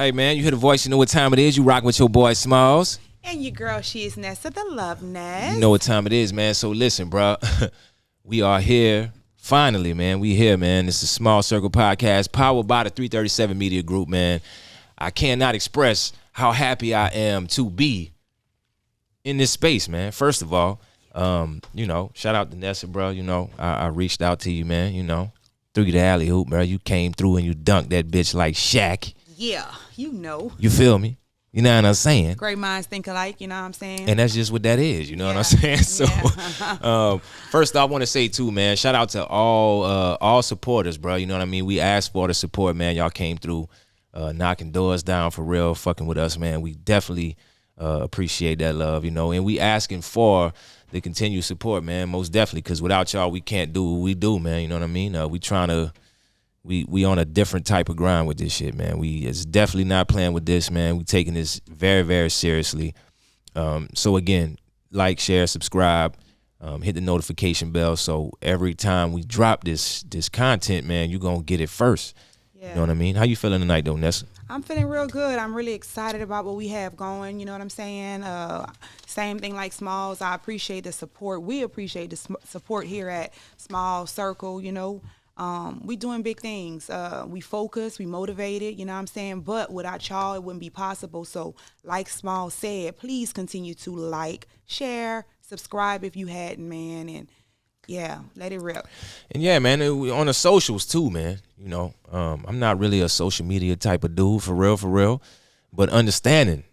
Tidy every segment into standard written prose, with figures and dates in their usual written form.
Hey, man, you hear the voice, you know what time it is. You rock with your boy Smalls. And your girl, she is Nessa, the Love Nest. You know what time it is, man. So listen, bro. We are here. Finally, man. We here, man. This is Small Circle Podcast, powered by the 337 Media Group, man. I cannot express how happy I am to be in this space, man. First of all, shout out to Nessa, bro. I reached out to you, man, threw you the alley hoop, bro. You came through and you dunked that bitch like Shaq. Yeah, you know. You feel me? You know what I'm saying? Great minds think alike, you know what I'm saying? And that's just what that is, you know what I'm saying? So, first I want to say too, man, shout out to all supporters, bro. You know what I mean? We asked for the support, man. Y'all came through, knocking doors down for real, fucking with us, man. We definitely appreciate that love, and we asking for the continued support, man, most definitely, because without y'all, we can't do what we do, man. You know what I mean? We on a different type of grind with this shit, man. It's definitely not playing with this, man. We taking this very, very seriously. So again, like, share, subscribe, hit the notification bell. So every time we drop this content, man, you're going to get it first. Yeah. You know what I mean? How you feeling tonight, though, Nessa? I'm feeling real good. I'm really excited about what we have going. You know what I'm saying? Same thing like Smalls. I appreciate the support. We appreciate the support here at Small Circle, we doing big things. We focus, we motivated, you know what I'm saying? But without y'all, it wouldn't be possible. So like Small said, please continue to like, share, subscribe if you hadn't, man. And yeah, let it rip. And yeah, man, on the socials too, man. I'm not really a social media type of dude, for real. But understanding,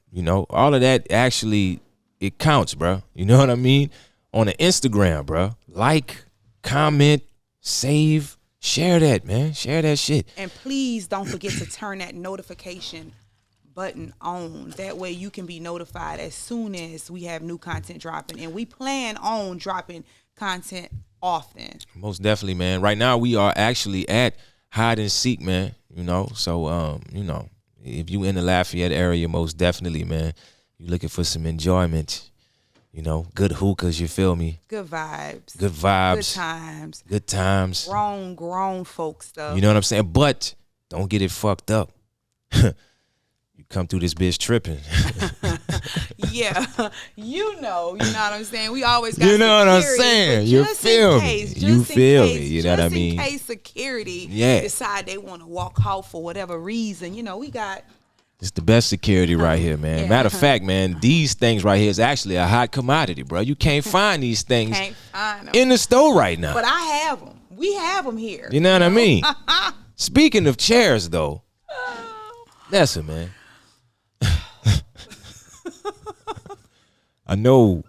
all of that actually, it counts, bro. You know what I mean? On the Instagram, bro. Like, comment, save. Share that, man. Share that shit. And please don't forget to turn that notification button on. That way you can be notified as soon as we have new content dropping. And we plan on dropping content often. Most definitely, man. Right now we are actually at Hide and Seek, man. So if you in the Lafayette area, most definitely, man. You looking for some enjoyment. Good hookahs, you feel me? Good vibes. Good vibes. Good times. Good times. Grown folk stuff. You know what I'm saying? But don't get it fucked up. You come through this bitch tripping. Yeah. You know what I'm saying? We always got You know what I'm security, saying? You feel me? You feel me? You know what I mean? Just in case security decide they want to walk off for whatever reason, we got... It's the best security right here, man. Yeah. Matter of fact, man, these things right here is actually a hot commodity, bro. You can't find these things in the store right now. But I have them. We have them here. You know what I mean? Speaking of chairs, though, that's it, man. I know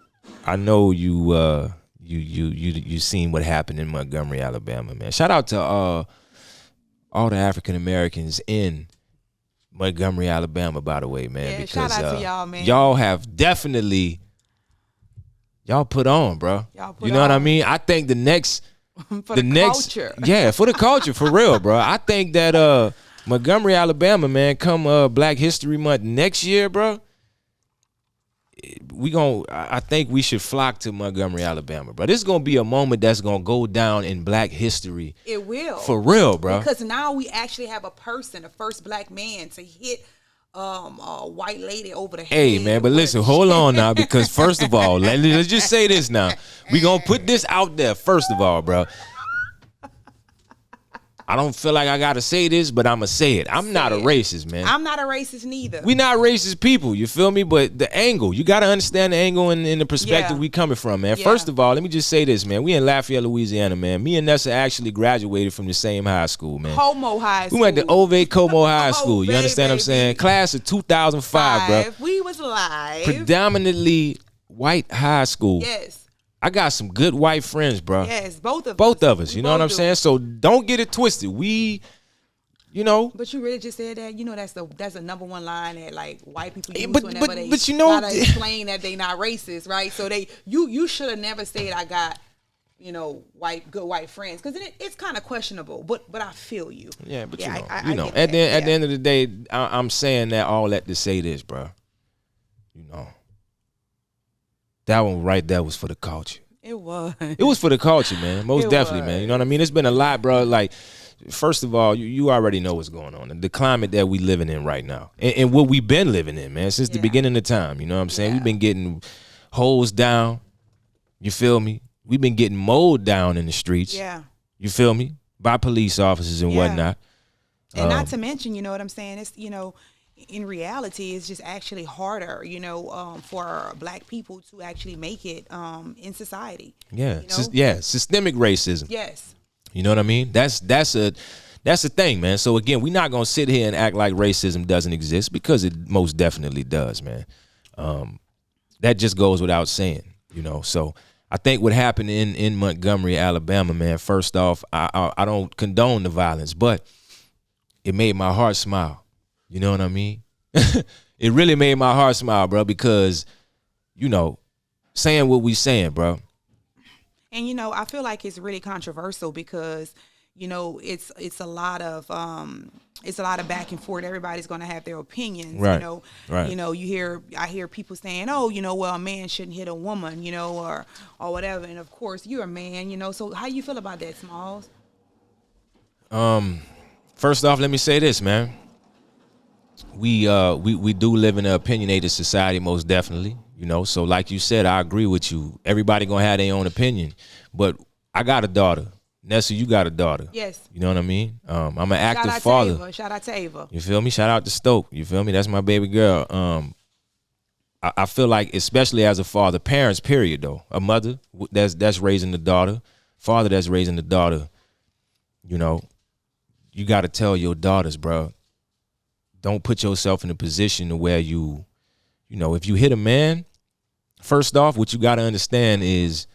you seen what happened in Montgomery, Alabama, man. Shout out to all the African Americans in Montgomery, Alabama, by the way, man. Yeah, because shout out to y'all, man. Y'all have definitely put on, bro. You know what I mean? I think culture. Yeah, for the culture, for real, bro. I think that Montgomery, Alabama, man, come Black History Month next year, bro. I think we should flock to Montgomery, Alabama, bro. This is gonna be a moment that's gonna go down in Black history. It will. For real, bro. Because now we actually have a person, the first Black man to hit a white lady over the head. Hey, man, but listen, hold on now, because first of all, let's just say this now. We gonna put this out there first of all, bro. I don't feel like I gotta say this, but I'ma say it. I'm not a racist, man. I'm not a racist neither. We not racist people, you feel me? But the angle, you gotta understand the angle and the perspective we coming from, man. Yeah. First of all, let me just say this, man. We in Lafayette, Louisiana, man. Me and Nessa actually graduated from the same high school, man. Como High School. We went to Ovey Como High School. You understand what I'm saying? Class of 2005, bro. We was live. Predominantly white high school. Yes. I got some good white friends, bro. Yes, both of us. You know what I'm saying? So don't get it twisted. We, But you really just said that. That's the number one line that like white people use whenever they but gotta explain that they not racist, right? So you should have never said I got good white friends, because it's kind of questionable. But I feel you. Yeah, but I at the end of the day, I'm saying that all that to say this, bro. That one right there was for the culture. It was. It was for the culture, man. Most definitely, man. You know what I mean? It's been a lot, bro. Like, first of all, you already know what's going on. The climate that we living in right now. And what we've been living in, man, since the beginning of time. You know what I'm saying? We've been getting holes down. You feel me? We've been getting mowed down in the streets. Yeah. You feel me? By police officers and whatnot. And not to mention, you know what I'm saying? It's, you know, in reality, it's just actually harder, you know, for Black people to actually make it in society. Yeah. You know? Systemic racism. Yes. You know what I mean? That's a thing, man. So again, we're not gonna sit here and act like racism doesn't exist, because it most definitely does, man. That just goes without saying, you know. So I think what happened in Montgomery, Alabama, man, first off, I don't condone the violence, but it made my heart smile. You know what I mean? It really made my heart smile, bro, because, you know, saying what we saying, bro. And, you know, I feel like it's really controversial because, you know, it's a lot of back and forth. Everybody's going to have their opinions, right. You know. Right. You know, I hear people saying, oh, you know, well, a man shouldn't hit a woman, you know, or whatever. And of course, you're a man, you know. So how you feel about that, Smalls? First off, let me say this, man. We do live in an opinionated society, most definitely. You know, so like you said, I agree with you. Everybody gonna have their own opinion, but I got a daughter. Nessa, you got a daughter. Yes. You know what I mean? I'm an active Shout father. Ava. Shout out to Ava. You feel me? Shout out to Stoke. You feel me? That's my baby girl. I feel like, especially as a father, parents, period, though. A mother that's raising the daughter, father that's raising the daughter. You know, you got to tell your daughters, bro, don't put yourself in a position to where you know, if you hit a man, first off, what you got to understand is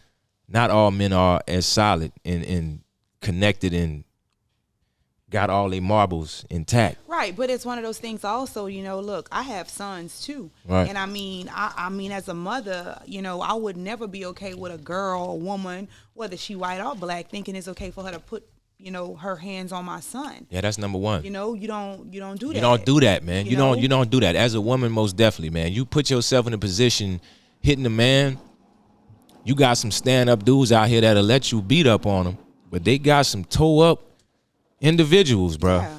not all men are as solid and connected and got all their marbles intact. Right, but it's one of those things also, you know, look, I have sons too. Right. And I mean, as a mother, you know, I would never be okay with a girl or woman, whether she white or Black, thinking it's okay for her to put, you know, her hands on my son. Yeah, that's number one. You know, you don't do that. You don't do that, man. You know? don't do that. As a woman, most definitely, man. You put yourself in a position hitting a man. You got some stand-up dudes out here that'll let you beat up on them, but they got some toe-up individuals, bro. Yeah.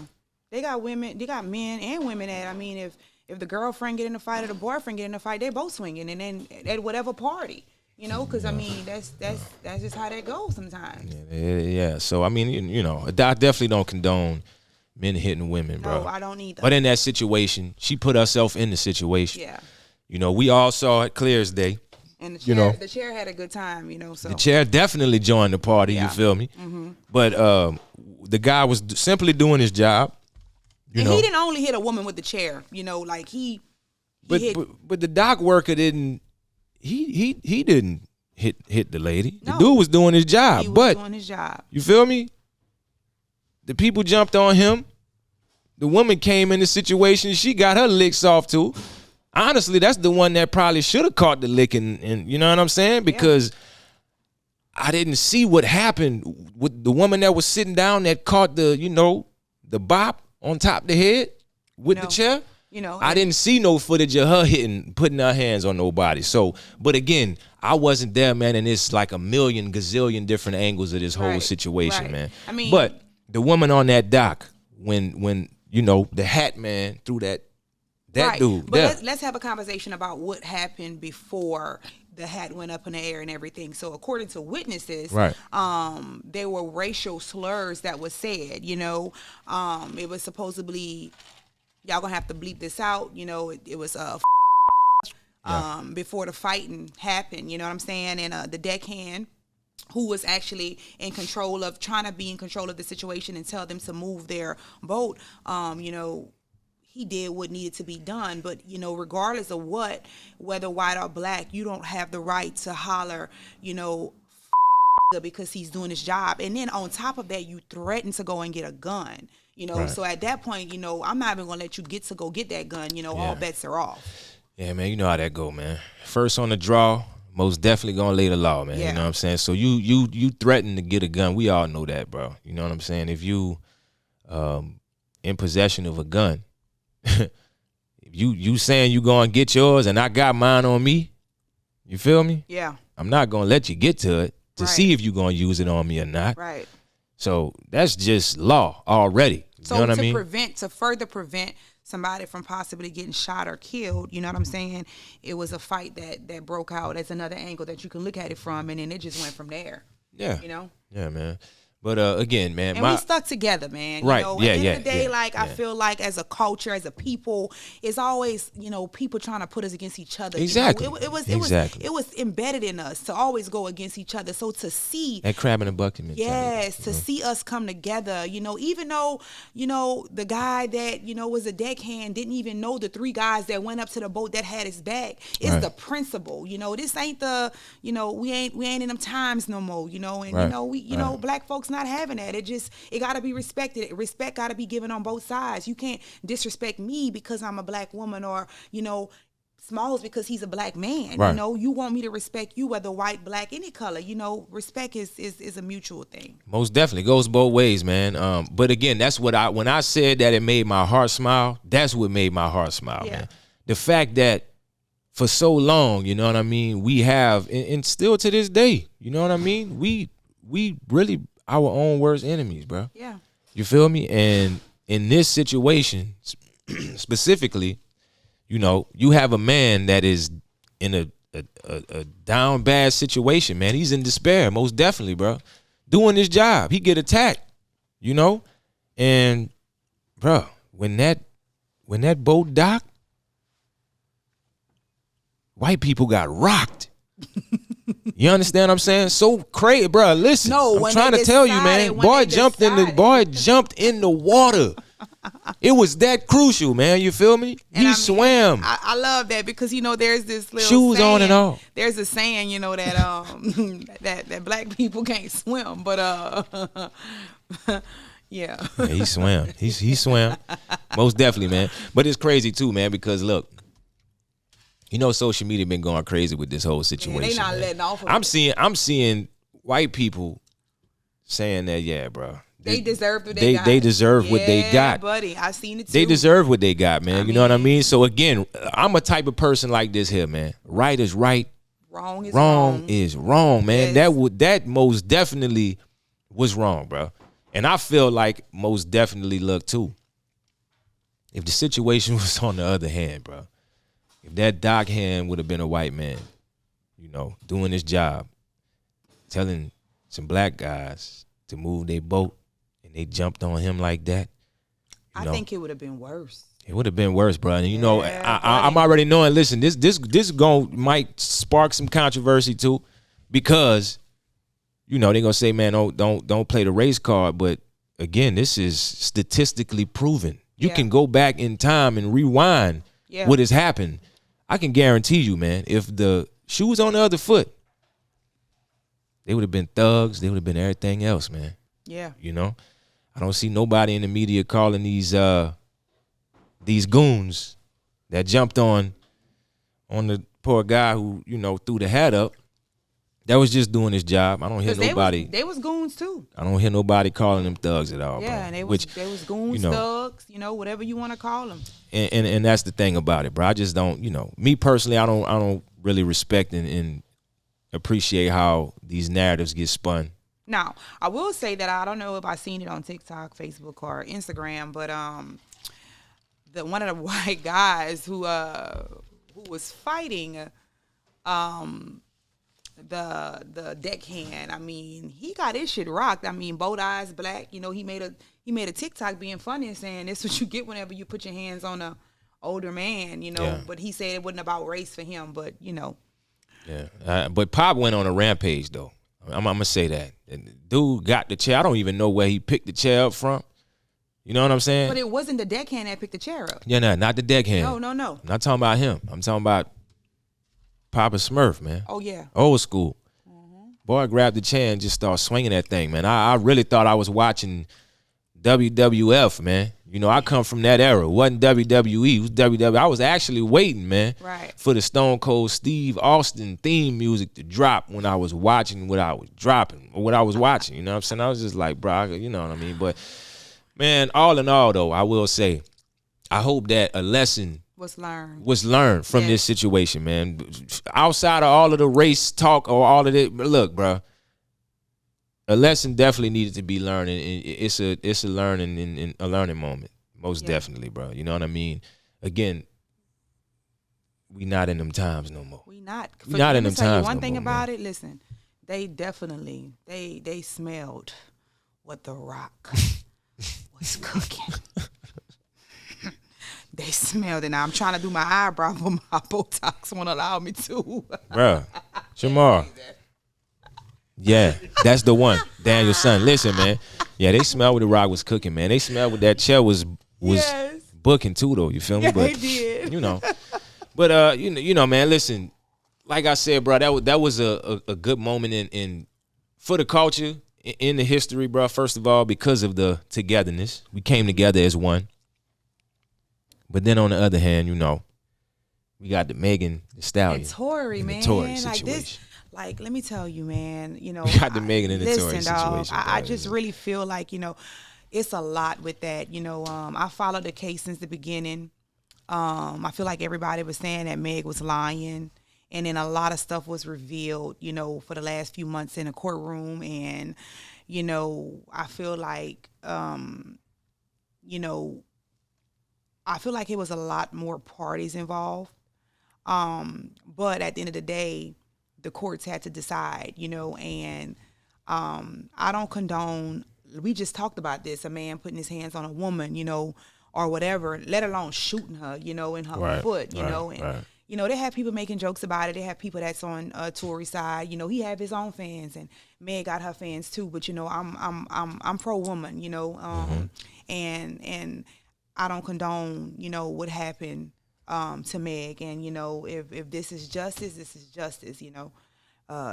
They got women, they got men and women that, I mean, if the girlfriend get in a fight or the boyfriend get in a fight, they both swinging, and then at whatever party. You know, because I mean, that's just how that goes sometimes. Yeah. So I mean, you know, I definitely don't condone men hitting women, bro. No, I don't either. But in that situation, she put herself in the situation. Yeah. You know, we all saw it clear as day. And the chair had a good time, you know. So the chair definitely joined the party. Yeah. You feel me? Mm-hmm. But the guy was simply doing his job. And he didn't only hit a woman with the chair. You know, like he hit. But the dock worker didn't. He didn't hit the lady. No. The dude was doing his job. He was doing his job. You feel me? The people jumped on him. The woman came in the situation. She got her licks off too. Honestly, that's the one that probably should have caught the lick, and you know what I'm saying? Because I didn't see what happened with the woman that was sitting down that caught the bop on top of the head with the chair. You know, I didn't see no footage of her putting her hands on nobody. So, but again, I wasn't there, man, and it's like a million gazillion different angles of this whole situation, man. I mean, but the woman on that dock, when you know, the hat man threw that dude. But let's have a conversation about what happened before the hat went up in the air and everything. So according to witnesses, there were racial slurs that was said. You know, it was supposedly, y'all gonna have to bleep this out. You know, it was before the fighting happened. You know what I'm saying? And the deckhand, who was actually trying to be in control of the situation and tell them to move their boat, you know, he did what needed to be done. But, you know, regardless of whether white or Black, you don't have the right to holler, you know, because he's doing his job. And then on top of that, you threaten to go and get a gun. You know, so at that point, you know, I'm not even gonna let you get to go get that gun. You know, all bets are off. Yeah, man, you know how that go, man. First on the draw, most definitely gonna lay the law, man. You know what I'm saying? So you threaten to get a gun. We all know that, bro. You know what I'm saying? If you in possession of a gun, if you saying you gonna get yours and I got mine on me, you feel me? Yeah. I'm not gonna let you get to it to see if you gonna use it on me or not. Right. So that's just law already. You So know what I mean? to further prevent somebody from possibly getting shot or killed, you know what I'm saying? It was a fight that broke out. That's another angle that you can look at it from, and then it just went from there. Yeah. You know? Yeah, man. But again, man, And we stuck together, man. Right. You know, Yeah, at the end yeah, of the day, yeah, like I yeah. feel like as a culture, as a people, it's always, you know, people trying to put us against each other. Exactly. You know? Exactly. It was embedded in us to always go against each other. So to see that crab in the bucket mentality. Yes, to see us come together, you know, even though, you know, the guy that, you know, was a deckhand didn't even know the three guys that went up to the boat that had his back. It's Right. the principle, you know, this ain't the, you know, we ain't in them times no more, you know, and Right. you know, you know, black folks not having that. It gotta be respected. Respect gotta be given on both sides. You can't disrespect me because I'm a black woman, or, you know, Smalls because he's a black man. Right. You know, you want me to respect you, whether white, black, any color. You know, respect is a mutual thing. Most definitely goes both ways, man. But again, that's what when I said that it made my heart smile, that's what made my heart smile, Yeah. man. The fact that for so long, you know what I mean, we have, and still to this day, you know what I mean, we really our own worst enemies, bro. Yeah. You feel me? And in this situation, specifically, you know, you have a man that is in a down bad situation, man. He's in despair, most definitely, bro. Doing his job, he get attacked, you know, and bro, when that boat docked, white people got rocked. You understand what I'm saying? So crazy, bro. Listen, No, I'm when trying they to tell you, decided- man. when Boy they jumped decided. in the water. It was that crucial, man. You feel me? And He I mean, swam. I love that because, you know, there's this little Shoes saying, on and all. There's a saying, you know, that that black people can't swim, but yeah. Yeah, he swam. He swam. Most definitely, man. But it's crazy too, man, because look, you know, social media been going crazy with this whole situation. they not man. letting off of I'm seeing white people saying that, yeah, bro. They deserve what they got. They deserve what they Yeah, got. buddy. I seen it too. They deserve what they got, man. You know what I mean? So again, I'm a type of person like this here, man. Right is right. Wrong is Wrong is wrong, man. Yes. That most definitely was wrong, bro. And I feel like most definitely, look too, if the situation was on the other hand, bro, if that dock hand would have been a white man, you know, doing his job, telling some black guys to move their boat, and they jumped on him like that, you I know, think it would have been worse. it would have been worse, bro. And you know, Yeah, I'm already knowing. Listen, this might spark some controversy too, because you know they're gonna say, man, don't play the race card. But again, this is statistically proven. You Yeah. can go back in time and rewind Yeah. what has happened. I can guarantee you, man, if the shoe was on the other foot, they would have been thugs. They would have been everything else, man. Yeah. You know, I don't see nobody in the media calling these goons that jumped on the poor guy who, you know, threw the hat up. That was just doing his job. I don't hear 'Cause nobody. They was goons too. I don't hear nobody calling them thugs at all. Yeah, bro. and they Which, was goons, you know, thugs, you know, whatever you want to call them. and that's the thing about it, bro. I just don't, you know, me personally, I don't really respect and appreciate how these narratives get spun. Now, I will say that I don't know if I seen it on TikTok, Facebook, or Instagram, but one of the white guys who was fighting the deckhand, I mean, he got his shit rocked. I mean, both eyes black. You know, he made a TikTok being funny and saying this is what you get whenever you put your hands on a older man. You know, Yeah. but he said it wasn't about race for him. But you know, Yeah, but Pop went on a rampage though. I'm gonna say that. And the dude got the chair. I don't even know where he picked the chair up from. You know what I'm saying? but it wasn't the deckhand that picked the chair up. Yeah, not the deckhand. No. I'm not talking about him. I'm talking about Papa Smurf, man. Oh yeah. Old school. Boy grabbed the chair and just started swinging that thing, man. I really thought I was watching WWF, man. You know, I come from that era. It wasn't WWE. It was WWF. I was actually waiting, man, Right. for the Stone Cold Steve Austin theme music to drop when I was watching what I was dropping or what I was watching. You know what I'm saying? I was just like, bro, you know what I mean? But, man, all in all, though, I will say, I hope that a lesson Was learned. was learned from Yeah. this situation, man. Outside of all of the race talk or all of it, look, bro, a lesson definitely needed to be learned. And it's a learning in a learning moment, most definitely, bro. You know what I mean? Again, we not in them times no more. We not. We not in them times. One thing more, about man. it, listen, they definitely they smelled what The Rock was cooking. They smelled it. Now I'm trying to do my eyebrow, but my Botox won't allow me to. Bruh, Shamar. Yeah, that's the one. Daniel's son. Listen, man. Yeah, they smelled what The Rock was cooking, man. They smelled what that chair was Yes. booking too, though. You feel me? Yeah, But they did. you know. But you know, man. Listen, like I said, bro, that was a good moment in for the culture in the history, bro. First of all, because of the togetherness, we came together as one. But then on the other hand, you know, we got the Megan Thee Stallion And Tory, and man. the Tory Like situation. this, like, let me tell you, man, you know. We got the Megan and the Tory listen, dog, situation, I bro. just really feel like, you know, it's a lot with that. You know, I followed the case since the beginning. I feel like everybody was saying that Meg was lying. And then a lot of stuff was revealed, you know, for the last few months in the courtroom. And, you know, I feel like, you know, I feel like it was a lot more parties involved. But at the end of the day, the courts had to decide, you know, and I don't condone, we just talked about this, a man putting his hands on a woman, you know, or whatever, let alone shooting her, you know, in her foot, you know, and, you know, they have people making jokes about it. They have people that's on Tory's side, you know, he have his own fans, and Meg got her fans too, but, you know, I'm pro woman, you know, and I don't condone, you know, what happened to Meg. And, you know, if this is justice, this is justice, you know.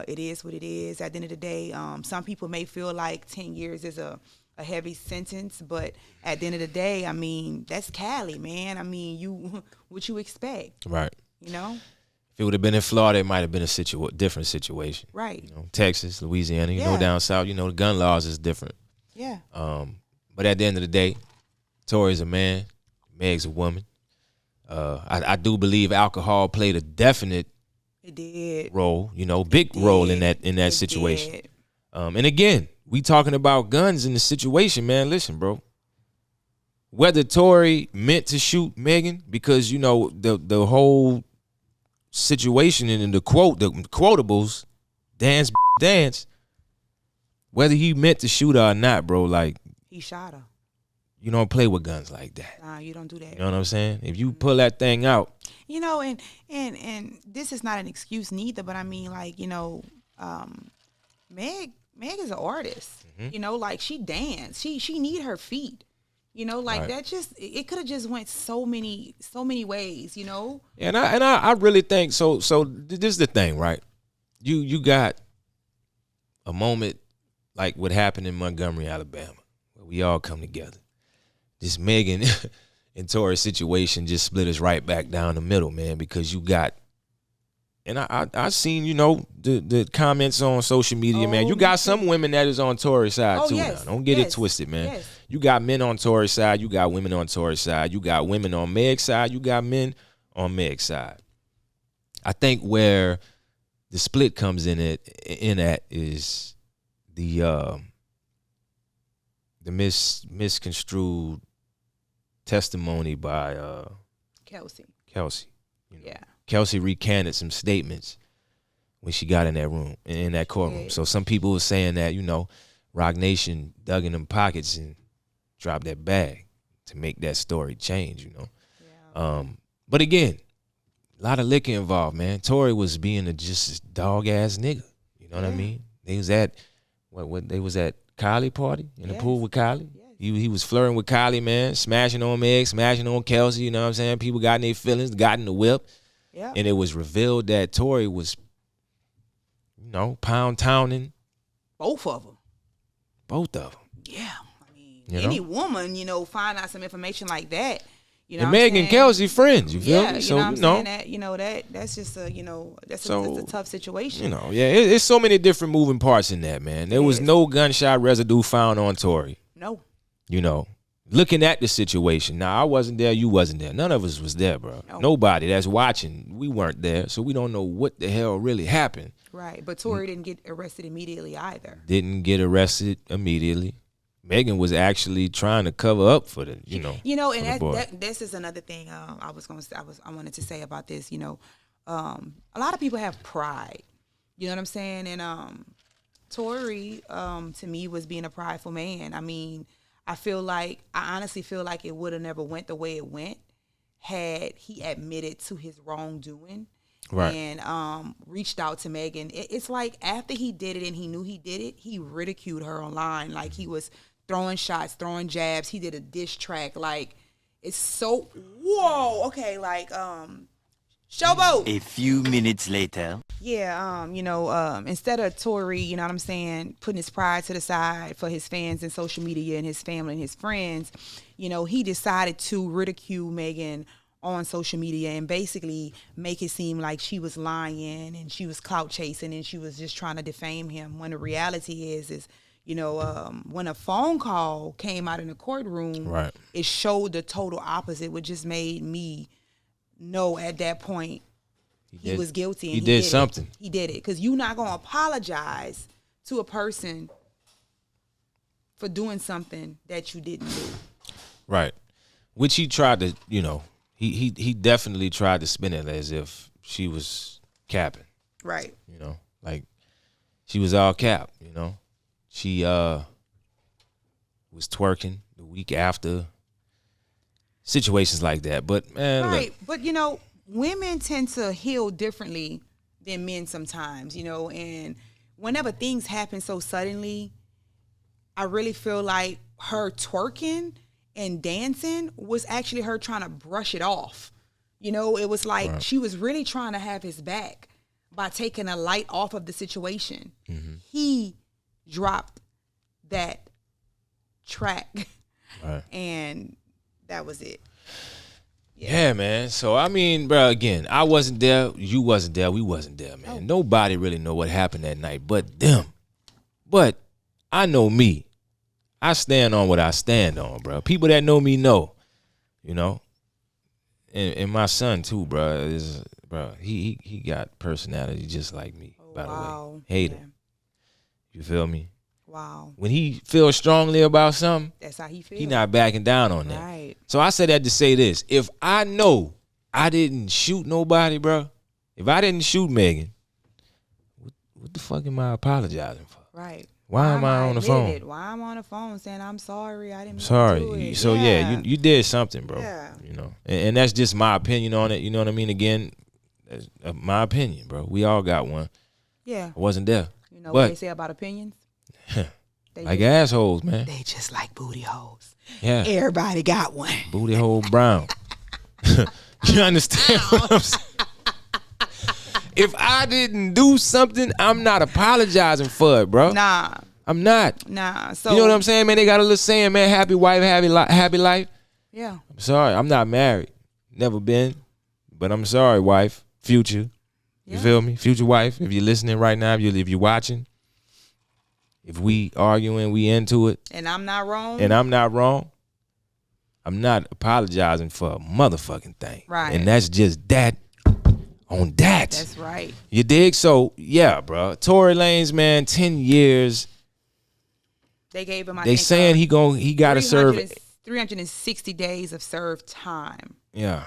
It is what it is. At the end of the day, some people may feel like 10 years is a heavy sentence, but at the end of the day, I mean, that's Cali, man. I mean, what you expect? Right. You know? If it would have been in Florida, it might have been a different situation. Right. You know, Texas, Louisiana, you know, Yeah. down south, you know, the gun laws is different. Yeah. But at the end of the day, Tory's a man, Meg's a woman. I do believe alcohol played a definite It did. role, you know, big role in that It situation. did. And again, we talking about guns in the situation, man. Listen, bro. Whether Tory meant to shoot Megan, because you know the whole situation and the quotables, dance. Whether he meant to shoot her or not, bro, like He shot her. you don't play with guns like that. Nah, you don't do that. You know what I'm saying? If you pull that thing out, You know, and this is not an excuse neither, but I mean, like, you know, Meg is an artist. You know, like she danced. She need her feet. You know, like Right. that just it could have just went so many ways. You know. and I really think so. So this is the thing, right? You got a moment like what happened in Montgomery, Alabama, where we all come together. This Megan and Tory situation just split us right back down the middle, man, because you got, and I seen, you know, the comments on social media, man. You got some women that is on Tory's side Oh, too. yes, Now. Don't get it yes, twisted, man. yes. You got men on Tory's side, you got women on Tory's side, you got women on Meg's side, you got men on Meg's side. I think where the split comes in at is the misconstrued testimony by Kelsey. Kelsey. You know, Yeah. Kelsey recanted some statements when she got in that room, in that courtroom. Yeah. So some people were saying that, you know, Rock Nation dug in them pockets and dropped that bag to make that story change, you know. Yeah. But again, a lot of liquor involved, man. Tory was being a just dog ass nigga. You know what I Yeah. mean? They was at they was at Kylie party in the Yes. pool with Kylie. Yes. He was flirting with Kylie, man, smashing on Meg, smashing on Kelsey, you know what I'm saying? People got in their feelings, got in the whip. Yeah. And it was revealed that Tory was, you know, pound-towning Both of them. both of them. Yeah. I mean, You know? any woman, you know, find out some information like that. You know, And what I'm Meg and saying? Kelsey friends, you feel Yeah, me? you So, know what I'm you know, saying? That, you know, that's just a, you know, that's So, a tough situation. you know, yeah, it's so many different moving parts in that, man. There was Yes. no gunshot residue found on Tory. No. You know, looking at the situation. Now, I wasn't there. You wasn't there. None of us was there, bro. No. Nobody that's watching, we weren't there. So we don't know what the hell really happened. Right. But Tory didn't get arrested immediately either. Didn't get arrested immediately. Megan was actually trying to cover up for the, you know. You know, for the and boy. this is another thing I wanted to say about this. You know, a lot of people have pride. You know what I'm saying? And Tory, to me, was being a prideful man. I mean, I honestly feel like it would have never went the way it went had he admitted to his wrongdoing. Right. And reached out to Megan. It's like after he did it and he knew he did it, he ridiculed her online. Like he was throwing shots, throwing jabs. He did a diss track. Like it's so whoa. Okay, like Showboat. A few minutes later. Yeah, instead of Tory, you know what I'm saying, putting his pride to the side for his fans and social media and his family and his friends, you know, he decided to ridicule Megan on social media and basically make it seem like she was lying and she was clout chasing and she was just trying to defame him, when the reality is when a phone call came out in the courtroom, right, it showed the total opposite, which just made me know at that point he was guilty. And he did something. He did it. Because you're not going to apologize to a person for doing something that you didn't do. Right. Which he tried to, you know, he definitely tried to spin it as if she was capping. Right. You know, like she was all cap, you know. She was twerking the week after. Situations like that. But man, right. Look. But you know, women tend to heal differently than men sometimes, you know, and whenever things happen so suddenly, I really feel like her twerking and dancing was actually her trying to brush it off. You know, it was like she was really trying to have his back by taking a light off of the situation. Mm-hmm. He dropped that track and that was it. Yeah, man. So, I mean, bro, again, I wasn't there. You wasn't there. We wasn't there, man. Oh. Nobody really know what happened that night but them. But I know me. I stand on what I stand on, bro. People that know me know, you know. And my son, too, bro. He got personality just like me, by the way. Hater. Yeah. You feel me? Wow. When he feels strongly about something, that's how he feels. He not backing down on that. Right. So I said that to say this. If I know I didn't shoot nobody, bro, if I didn't shoot Megan, what the fuck am I apologizing for? Right. Why am I on the phone? Why am I on the phone saying I'm sorry, I didn't mean sorry. to do it. So yeah, you did something, bro. Yeah. You know, and that's just my opinion on it. You know what I mean? Again, that's my opinion, bro. We all got one. Yeah. I wasn't there. You know what they say about opinions? Like assholes, man. They just like booty holes. Yeah. Everybody got one. Booty hole brown. You understand what I'm saying? If I didn't do something, I'm not apologizing for it, bro. Nah. I'm not. Nah. So you know what I'm saying, man? They got a little saying, man, happy wife, happy life. Yeah. I'm sorry. I'm not married. Never been. But I'm sorry, wife. Future. You feel me? Future wife. If you're listening right now, if you're watching, if we arguing, we into it. And I'm not wrong. I'm not apologizing for a motherfucking thing. Right. And that's just that on that. That's right. You dig? So, yeah, bro. Tory Lanez, man, 10 years. They gave him, They saying he got to serve 360 days of served time. Yeah.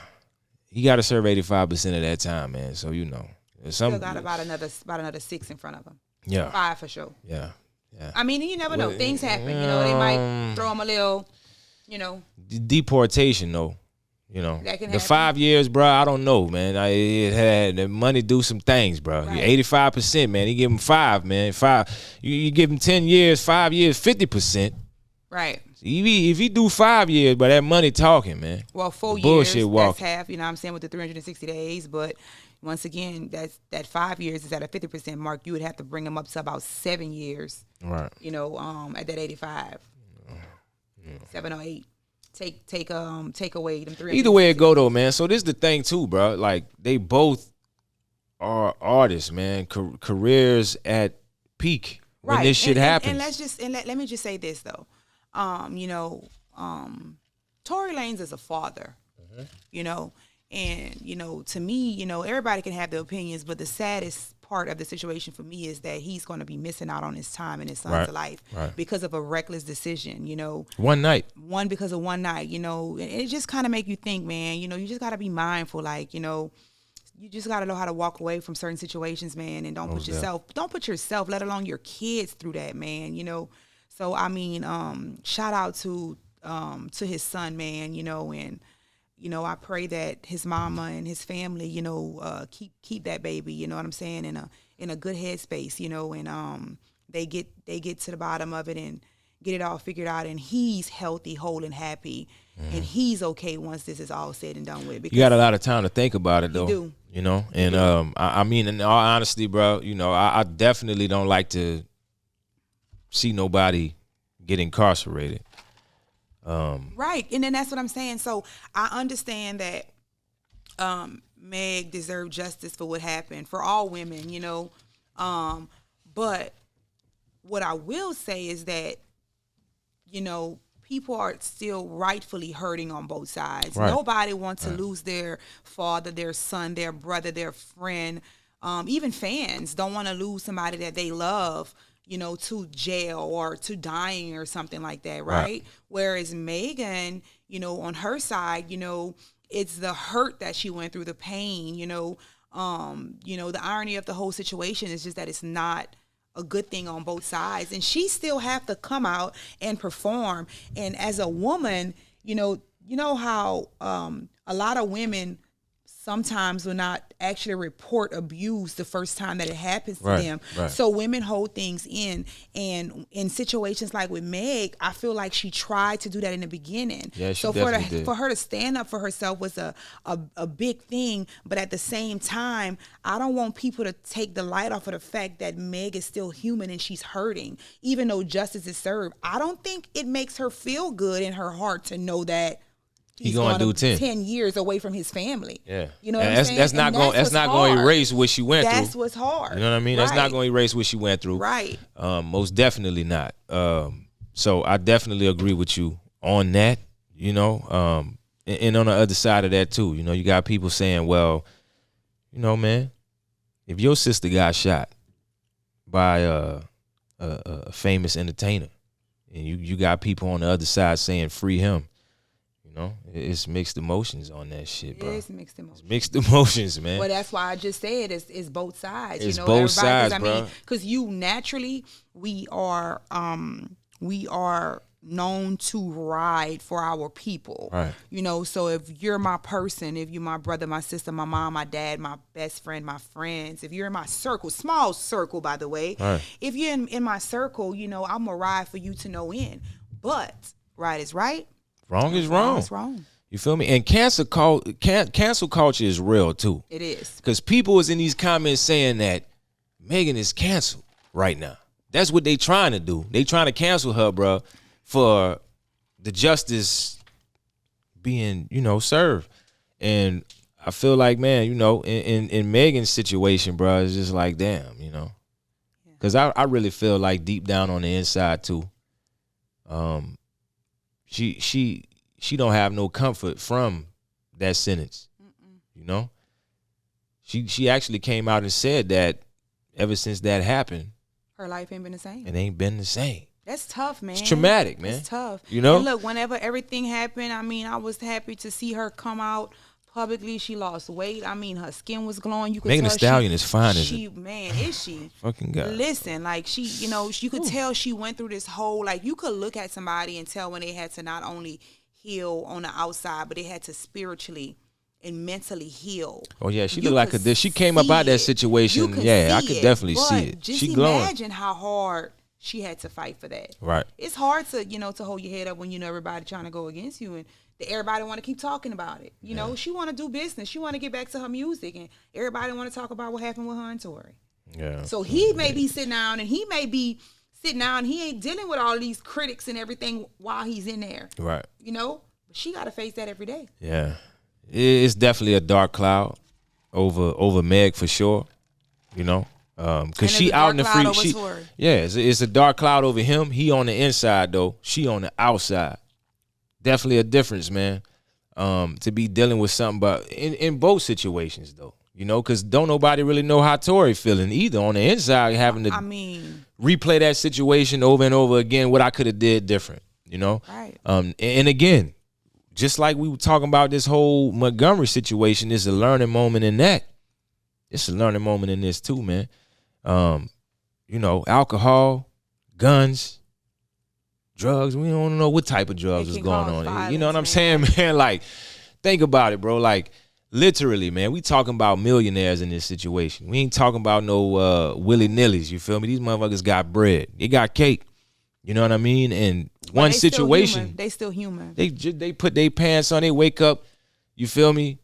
He got to serve 85% of that time, man. So, you know. Still got about another 6 in front of him. Yeah. 5 for sure. Yeah. Yeah. I mean, you never know. Things happen. You know, they might throw him a little, you know. Deportation, though. You know, that can the happen. 5 years, bro, I don't know, man. It had the money do some things, bro. Right. 85%, man. He give him 5, man. 5. You give him 10 years, 5 years, 50%. Right. If he do 5 years, but that money talking, man. Well, 4 years, bullshit that's half, you know what I'm saying, with the 360 days. But once again, that 5 years is at a 50% mark. You would have to bring him up to about 7 years. Right. You know, at that 85. 7 or 8. Take away them 300. Either way it go, though, man. So this is the thing, too, bro. Like, they both are artists, man. Careers at peak when this shit happens. And let me just say this, though. You know, Tory Lanez is a father, you know, and, you know, to me, you know, everybody can have their opinions, but the saddest part of the situation for me is that he's going to be missing out on his time and his son's life because of a reckless decision, you know. One night. Because of one night, you know, and it just kind of make you think, man, you know, you just got to be mindful, like, you know, you just got to know how to walk away from certain situations, man, and don't put yourself, let alone your kids through that, man, you know. So, I mean, shout out to his son, man, you know, and, you know, I pray that his mama and his family, you know, keep that baby, you know what I'm saying, in a good headspace, you know, and they get to the bottom of it and get it all figured out, and he's healthy, whole, and happy, and he's okay once this is all said and done with. Because you got a lot of time to think about it, though. You do. You know, and I mean, in all honesty, bro, you know, I definitely don't like to see nobody get incarcerated. Right, and then that's what I'm saying. So I understand that Meg deserved justice for what happened, for all women, you know. But what I will say is that, you know, people are still rightfully hurting on both sides. Right. Nobody wants to lose their father, their son, their brother, their friend. Even fans don't want to lose somebody that they love, you know, to jail or to dying or something like that, right? Whereas Megan, you know, on her side, you know, it's the hurt that she went through, the pain, you know, the irony of the whole situation is just that it's not a good thing on both sides, and she still have to come out and perform. And as a woman, you know how a lot of women sometimes will not actually report abuse the first time that it happens to them. Right. So women hold things in. And in situations like with Meg, I feel like she tried to do that in the beginning. Yeah, she so definitely did. For her to stand up for herself was a big thing. But at the same time, I don't want people to take the light off of the fact that Meg is still human and she's hurting, even though justice is served. I don't think it makes her feel good in her heart to know that he's going to do 10 years away from his family. Yeah, you know what I'm saying? That's not going to erase what she went through. That's what's hard. You know what I mean? That's not going to erase what she went through. Right. Most definitely not. So I definitely agree with you on that. You know, and on the other side of that too, you know, you got people saying, well, you know, man, if your sister got shot by a famous entertainer, and you got people on the other side saying free him. No, it's mixed emotions on that shit, bro. It's mixed emotions. It's mixed emotions, man. Well, that's why I just said it's both sides. It's you know, both sides, bro. I mean, because you naturally, we are known to ride for our people. Right. You know, so if you're my person, if you're my brother, my sister, my mom, my dad, my best friend, my friends, if you're in my circle, small circle, by the way, right. If you're in my circle, you know, I'm gonna ride for you to no end. But right is right. Wrong is wrong. It's wrong. You feel me? And cancel culture is real too. It is. Because people was in these comments saying that Megan is canceled right now. That's what they trying to do. They trying to cancel her, bro, for the justice being, you know, served. And I feel like, man, you know, in Megan's situation, bro, it's just like, damn, you know. Because I really feel like deep down on the inside too, she don't have no comfort from that sentence. You know, she actually came out and said that ever since that happened, her life ain't been the same. It ain't been the same. That's tough, man. It's traumatic, man. It's tough. You know? And look, whenever everything happened, I mean, I was happy to see her come out publicly. She lost weight. I mean, her skin was glowing. You could Megan tell Thee Stallion is fine, isn't it? Man, is she? Fucking God. Listen, like she, you know, you could tell she went through this whole, like you could look at somebody and tell when they had to not only heal on the outside, but they had to spiritually and mentally heal. Oh yeah, she looked like a. She came up out that situation. Yeah, I could definitely see it. Just she glowing. Imagine how hard she had to fight for that. Right. It's hard to, you know, to hold your head up when you know everybody trying to go against you and everybody want to keep talking about it. You know, she want to do business. She want to get back to her music, and everybody want to talk about what happened with her and Tory. Yeah. So he may be sitting down, and he ain't dealing with all these critics and everything while he's in there. Right. You know, but she got to face that every day. Yeah. It's definitely a dark cloud over Meg for sure. You know, because she out in the free. It's a dark cloud over him. He on the inside though. She on the outside. definitely a difference, man. To be dealing with something, but in both situations though, you know, because don't nobody really know how Tory feeling either on the inside, having to replay that situation over and over again, what I could have did different, you know. Right. And again, just like we were talking about this whole Montgomery situation, it's a learning moment in that. It's a learning moment in this too, man. You know, alcohol, guns, drugs. We don't know what type of drugs is going on. Violence, you know what I'm saying, man? Like, think about it, bro. Like, literally, man, we talking about millionaires in this situation. We ain't talking about no willy-nillys, you feel me? These motherfuckers got bread. They got cake. You know what I mean? And one situation. They still human. They put their pants on, they wake up, you feel me?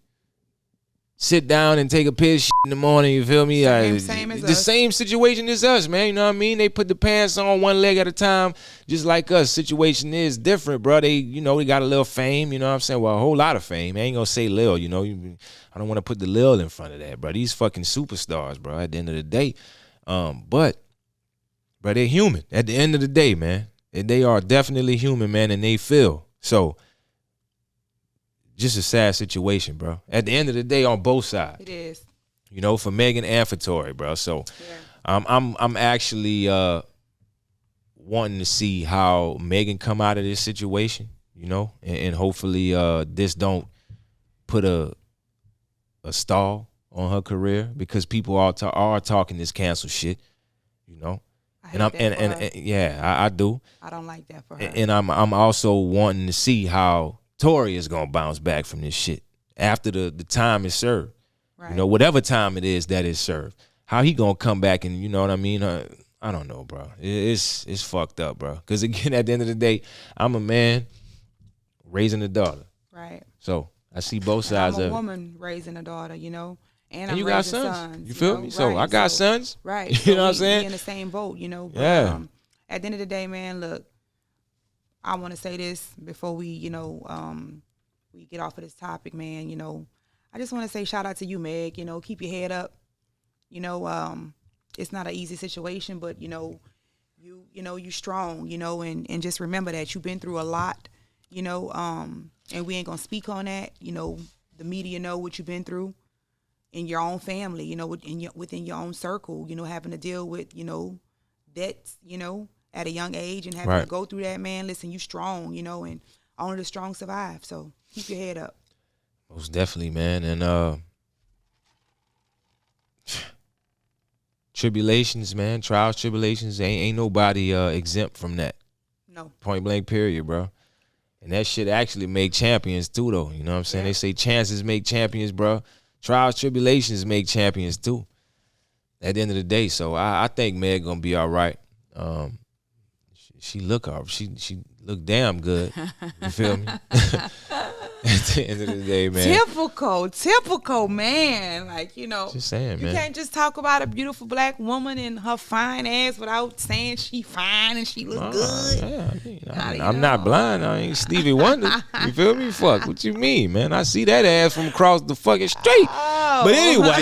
Sit down and take a piss in the morning, you feel me? Same as the us. same situation as us, man. You know what I mean? They put the pants on one leg at a time, just like us. Situation is different, bro. They, you know, they got a little fame, you know what I'm saying? Well, a whole lot of fame. I ain't gonna say lil, you know. I don't want to put the lil in front of that, bro. These fucking superstars, bro, at the end of the day. But they're human. At the end of the day, man. They are definitely human, man, and they feel. So, just a sad situation, bro. At the end of the day, on both sides. It is. You know, for Megan and for Tory, bro. So yeah. I'm actually wanting to see how Megan come out of this situation, you know, and hopefully this don't put a stall on her career, because people are talking this cancel shit, you know. I do. I don't like that for her. And I'm also wanting to see how Tory is gonna bounce back from this shit after the time is served. Right. You know, whatever time it is that is served. How he gonna come back and, you know what I mean? I don't know, bro. It's fucked up, bro. Because again, at the end of the day, I'm a man raising a daughter. Right. So I see both sides of it. I'm a woman raising a daughter, you know. And you got sons. You feel me? Right. So I got sons. Right. You know what I'm saying? We in the same boat, you know. But, yeah. At the end of the day, man, look, I want to say this before we, you know, we get off of this topic, man. You know, I just want to say shout out to you, Meg. You know, keep your head up. You know, it's not an easy situation, but you know, you strong. You know, and just remember that you've been through a lot. You know, and we ain't gonna speak on that. You know, the media know what you've been through in your own family. You know, within your own circle. You know, having to deal with, you know, debts. You know, at a young age and having to go through that, man. Listen, you strong, you know, and only the strong survive. So keep your head up. Most definitely, man. And tribulations, man, trials, tribulations, ain't nobody exempt from that. No. Point blank period, bro. And that shit actually make champions too, though. You know what I'm saying? Yeah. They say chances make champions, bro. Trials, tribulations make champions too. At the end of the day. So I think Meg gonna be all right. She look damn good. You feel me? At the end of the day, man. Typical man. Like, you know, just saying, you man. can't just talk about a beautiful black woman and her fine ass without saying she fine and she look good. Yeah, I'm not blind. I ain't Stevie Wonder. You feel me? Fuck, what you mean, man? I see that ass from across the fucking street. Oh. But anyway,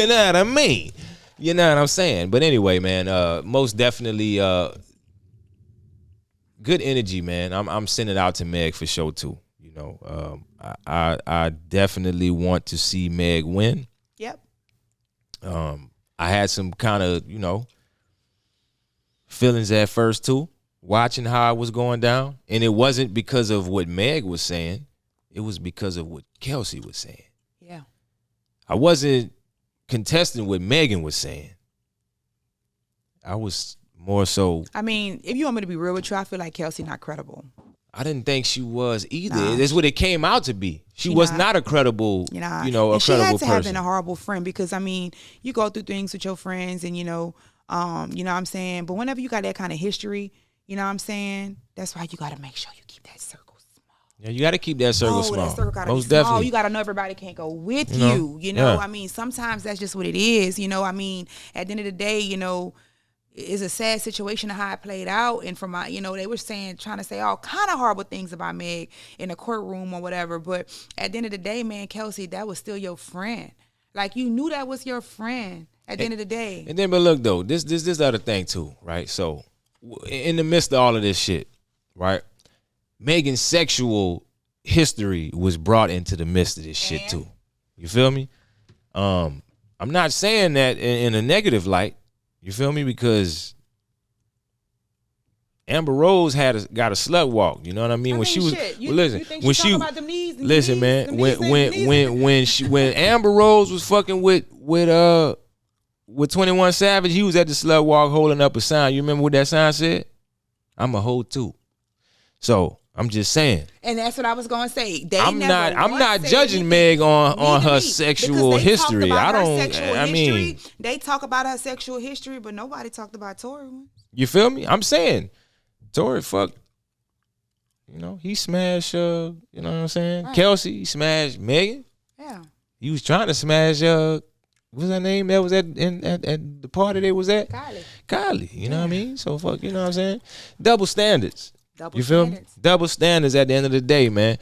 you know what I mean? You know what I'm saying? But anyway, man, most definitely good energy, man. I'm sending it out to Meg for sure too. You know, I definitely want to see Meg win. Yep. I had some kind of, you know, feelings at first too, watching how it was going down, and it wasn't because of what Meg was saying. It was because of what Kelsey was saying. Yeah. I wasn't contesting what Megan was saying. I was more so. I mean, if you want me to be real with you, I feel like Kelsey not credible. I didn't think she was either. Nah. That's what it came out to be. She was not a credible, you know, a credible person. She had to have been a horrible friend, because I mean, you go through things with your friends, and you know what I'm saying. But whenever you got that kind of history, you know what I'm saying. That's why you got to make sure you keep that circle small. Yeah, you got to keep that circle small. That circle gotta Most be small. definitely. You got to know everybody can't go with you. You know, I mean, sometimes that's just what it is. You know, I mean, at the end of the day, you know, it's a sad situation of how it played out. And from my, you know, they were trying to say all kind of horrible things about Meg in the courtroom or whatever. But at the end of the day, man, Kelsey, that was still your friend. Like, you knew that was your friend at the end of the day. And then, but look though, this other thing too, right? So, in the midst of all of this shit, right? Megan's sexual history was brought into the midst of this shit too. You feel me? I'm not saying that in a negative light. You feel me? Because Amber Rose got a slut walk. You know what I mean? When she was listen, about them knees, listen, man. When Amber Rose was fucking with 21 Savage, he was at the slut walk holding up a sign. You remember what that sign said? I'm a hoe too. So I'm just saying. And that's what I was gonna say. I'm not judging Meg on her sexual history. They talk about her sexual history, but nobody talked about Tory. You feel me? I'm saying Tory fucked. You know, he smashed. You know what I'm saying? Right. Kelsey, he smashed Megan. Yeah. He was trying to smash. What's her name? That was at the party they was at. Kylie. You know what I mean? So fuck. You know what I'm saying? Double standards. You feel me? Double standards at the end of the day, man.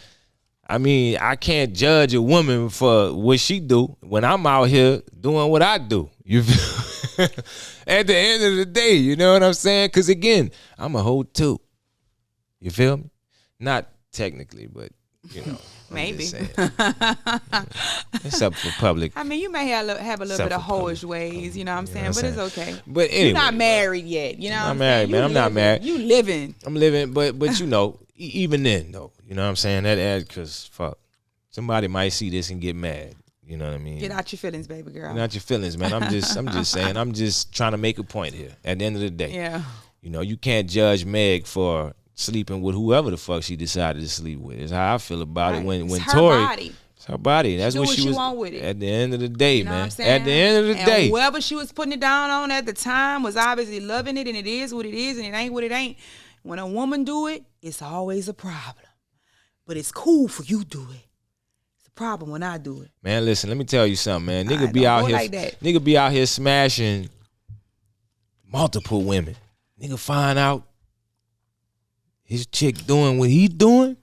I mean, I can't judge a woman for what she do when I'm out here doing what I do. You feel? At the end of the day, you know what I'm saying? Because again, I'm a hoe too. You feel me? Not technically, but you know. Maybe. It's up for public. I mean, you may have a little bit of hoish ways, you know what I'm saying? But it's okay. But anyway, you're not married yet, you know what I'm married, man. I'm not married. You living. I'm living, but you know, even then, though, you know what I'm saying? That ad, because fuck, somebody might see this and get mad. You know what I mean? Get out your feelings, baby girl. Get out your feelings, man. I'm just saying. I'm just trying to make a point here. At the end of the day, yeah. You know, you can't judge Meg for sleeping with whoever the fuck she decided to sleep with. Is how I feel about it. When Tory, body. It's her body. That's what she was. Want with it. At the end of the day, you know man. At the end of the day, whoever she was putting it down on at the time was obviously loving it, and it is what it is, and it ain't what it ain't. When a woman do it, it's always a problem. But it's cool for you to do it. It's a problem when I do it. Man, listen. Let me tell you something, man. Nigga be out here. Nigga be out here smashing multiple women. Nigga find out his chick doing what he doing.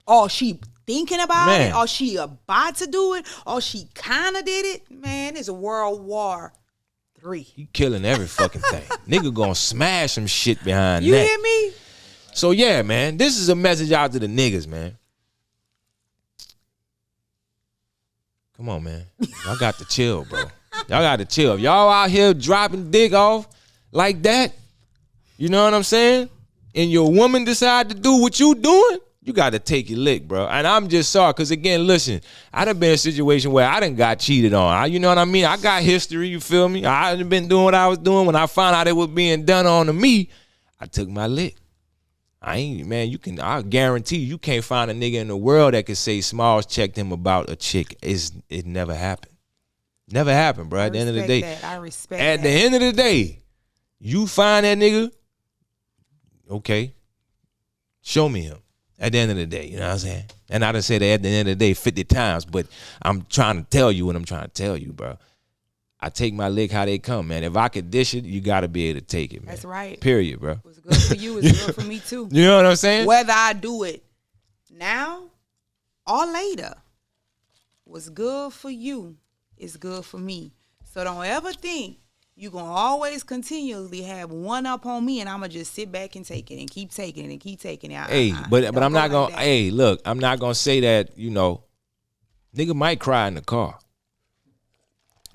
Or she thinking about it, or she about to do it, or she kind of did it. Man, it's a World War III. He killing every fucking thing. Nigga gonna smash some shit behind you that. You hear me? So yeah, man, this is a message out to the niggas, man. Come on, man. Y'all got to chill, bro. Y'all got to chill. If y'all out here dropping dick off like that, you know what I'm saying? And your woman decide to do what you doing, you got to take your lick, bro. And I'm just sorry, because again, listen, I done been in a situation where I done got cheated on. You know what I mean? I got history, you feel me? I done been doing what I was doing. When I found out it was being done on to me, I took my lick. I guarantee you can't find a nigga in the world that could say Smalls checked him about a chick. It never happened. Never happened, bro. At the end of the day. I respect that. At the end of the day, you find that nigga, okay, show me him. At the end of the day, you know what I'm saying? And I done said that at the end of the day 50 times, but I'm trying to tell you what I'm trying to tell you, bro. I take my lick how they come, man. If I could dish it, you got to be able to take it, man. That's right. Period, bro. What's good for you is good for me, too. You know what I'm saying? Whether I do it now or later, what's good for you is good for me. So don't ever think you're going to always continuously have one up on me and I'm going to just sit back and take it and keep taking it and keep taking it. Hey, but I'm not going to, hey, look, I'm not going to say that, you know, nigga might cry in the car.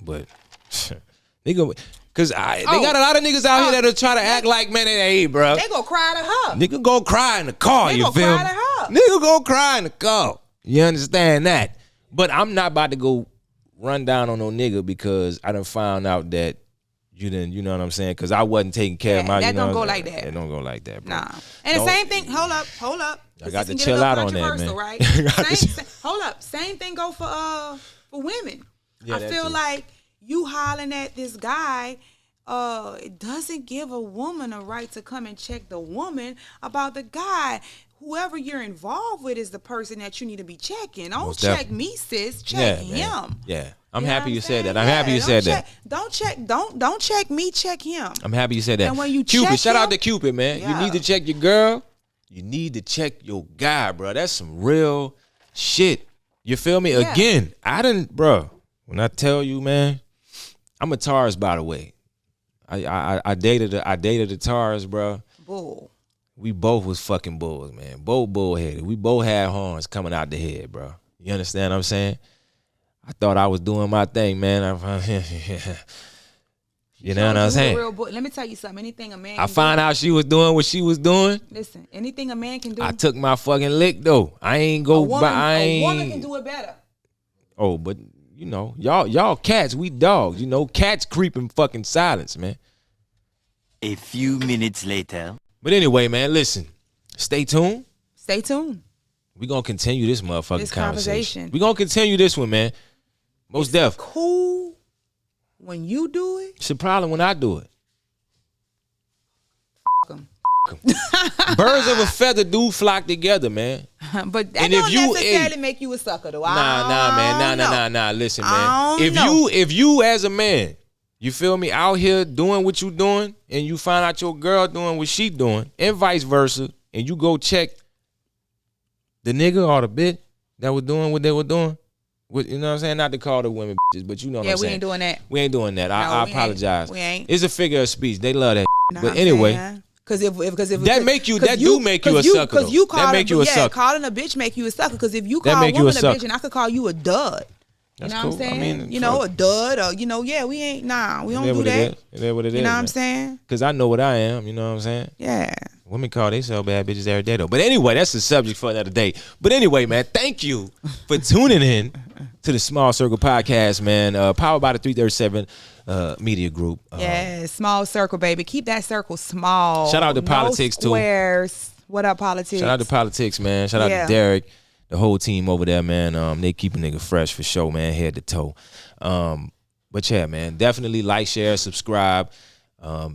But, nigga, because they got a lot of niggas out here that'll try to act like, man, hey, bro. They gonna cry to her. Nigga gonna cry in the car, you feel me? Nigga gonna cry in the car. You understand that? But I'm not about to go run down on no nigga because I done found out that you didn't, you know what I'm saying? Because I wasn't taking care of my, that you know. Don't go like that. It don't go like that, bro. Nah. And the same thing, hold up. I got to chill out on that, man. Right? Hold up. Same thing go for women. Yeah, I feel like you hollering at this guy, it doesn't give a woman a right to come and check the woman about the guy. Whoever you're involved with is the person that you need to be checking. Don't check me, sis. Check him. Man. Yeah. I'm happy you said that. I'm happy you said that. Don't check me, check him. I'm happy you said that. And when you Cupid, shout him, out to Cupid, man. Yeah. You need to check your girl. You need to check your guy, bro. That's some real shit. You feel me? Yeah. Again, bro. When I tell you, man, I'm a Taurus, by the way. I dated a Taurus, bro. Bull. we both was fucking bulls, man. Both bullheaded. We both had horns coming out the head, bro. You understand what I'm saying? I thought I was doing my thing, man. You know what I'm saying? Let me tell you something. Anything a man I find out she was doing what she was doing. Listen, anything a man can do. I took my fucking lick though. I ain't go by. A woman can do it better. Oh, but you know, y'all cats, we dogs. You know, cats creep in fucking silence, man. A few minutes later. But anyway, man, listen. Stay tuned. Stay tuned. We gonna continue this motherfucking This conversation. We gonna continue this one, man. Most def. Cool when you do it. It's a problem when I do it. F 'em. Birds of a feather do flock together, man. But that And don't if you- necessarily make you a sucker, though. Nah, man. Nah. Listen, man. know. If you as a man, you feel me, out here doing what you doing, and you find out your girl doing what she doing, and vice versa, and you go check the nigga or the bitch that was doing what they were doing, you know what I'm saying? Not to call the women bitches, but you know what I'm saying. Yeah, we ain't doing that. We ain't doing that. I we ain't. apologize. We ain't. It's a figure of speech. They love that. Know But what I'm anyway, saying? Because if that make you do make you a sucker. Because you Though. That make you a sucker. calling a bitch make you a sucker. Because if you That call a make you a woman a sucker. bitch, and I could call you a dud. That's you know cool. what I'm I saying? mean, you know, fuck. a dud, or we ain't. We don't do that. It is what it is. You know what I'm man. saying? Cause I know what I am. You know what I'm saying? Yeah. Women call themselves bad bitches every day though. But anyway, that's the subject for another day. But anyway, man, thank you for tuning in to the Small Circle Podcast, man. Powered by the 337 Media Group. Yeah, small circle, baby. Keep that circle small. Shout out to No Politics, too. squares. What up, Politics? Shout out to Politics, man. Shout out to Derek, the whole team over there, man. They keep a nigga fresh for sure, man, head to toe. But yeah, man, definitely like, share, subscribe,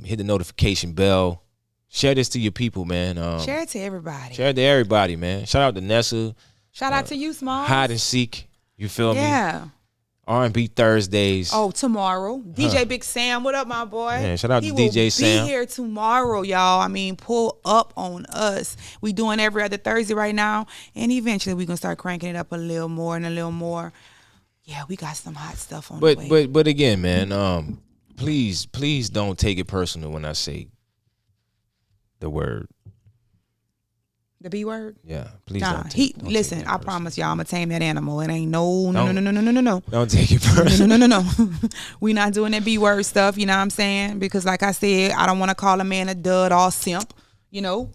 hit the notification bell. Share this to your people, man. Share it to everybody. Share it to everybody, man. Shout out to Nessa. Shout out to you, Small. Hide and Seek. You feel me? Yeah. R&B Thursdays. Oh, tomorrow. DJ Big Sam, what up, my boy? Yeah, shout out to He DJ will Sam. be here tomorrow, y'all. I mean, pull up on us. We doing every other Thursday right now, and eventually we're going to start cranking it up a little more and a little more. Yeah, we got some hot stuff on the way. But again, man, please don't take it personal when I say the word. The B word? Yeah, please Nah, don't take listen, that I personal. promise y'all, I'm going to tame that animal. It ain't no. Don't take it personal. No. We not doing that B word stuff, you know what I'm saying? Because like I said, I don't want to call a man a dud or simp, you know?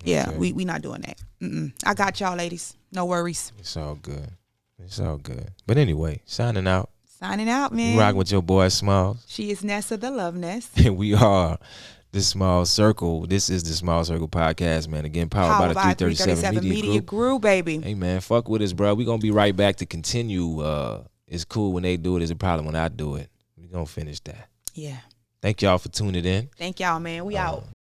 Yeah, Okay. we not doing that. I got y'all, ladies. No worries. It's all good. It's all good. But anyway, signing out. Signing out, man. You rocking with your boy Smalls. She is Nessa the Love Nest. And we are the Small Circle. This is the Small Circle Podcast, man. Again, powered by the 337 Media Group. Group, baby. Hey, man, fuck with us, bro. We going to be right back to continue. It's cool when they do it. It's a problem when I do it. We going to finish that. Yeah. Thank y'all for tuning in. Thank y'all, man. We out.